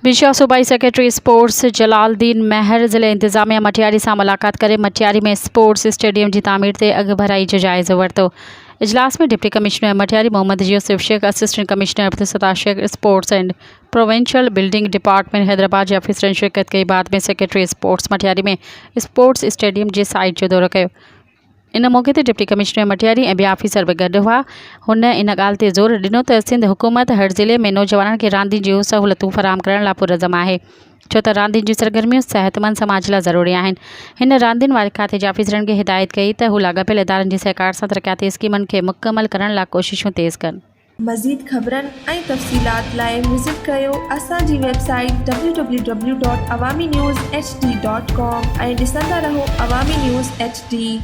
Visa सूबाई secretary sports Jalaluddin महर ज़िले इंतज़ामिया मटियारी सां मुलाक़ात करे मटियारी में स्पोर्ट्स स्टेडियम की तामीर ते अॻु भराई जो जाइज़ो वरितो। इजलास में deputy commissioner Matiari Mohammad Yusuf Sheikh, assistant commissioner Abdulsattar Sheikh, sports and provincial building department Hyderabad के अफसरनि शिरकत कई। बाद में सेक्रेटरी स्पोर्ट्स मटियारी में स्पोर्ट्स स्टेडियम की साइट जो दौरो किया। इन मौके ते डिप्टी कमिश्नर मटियारी ऐं ॿिया ऑफिसर भी गॾु हुआ। हुन इन ॻाल्हि ते ज़ोर ॾिनो त सिंध हुकूमत हर ज़िले में नौजवाननि खे रांदियुनि जूं सहूलियतूं फराहम करण लाइ पुरज़म आहे, छो त रांदियुनि जी सरगर्मियूं सेहतमंद समाज लाइ ज़रूरी आहिनि। हिन रांदियुनि वारे खाते जे ऑफिसरनि खे हिदायत कई त हू लाॻापियल इदारनि जी सहकार सां तरक़ियाती स्कीमनि खे मुकमल करण लाइ कोशिशूं तेज़ कनि। मज़ीद ख़बरनि ऐं तफ़सीलात लाइ विज़िट कयो असांजी वेबसाइट www.awamiNewsHD.com ऐं ॾिसंदा रहो अवामी न्यूज़ HD।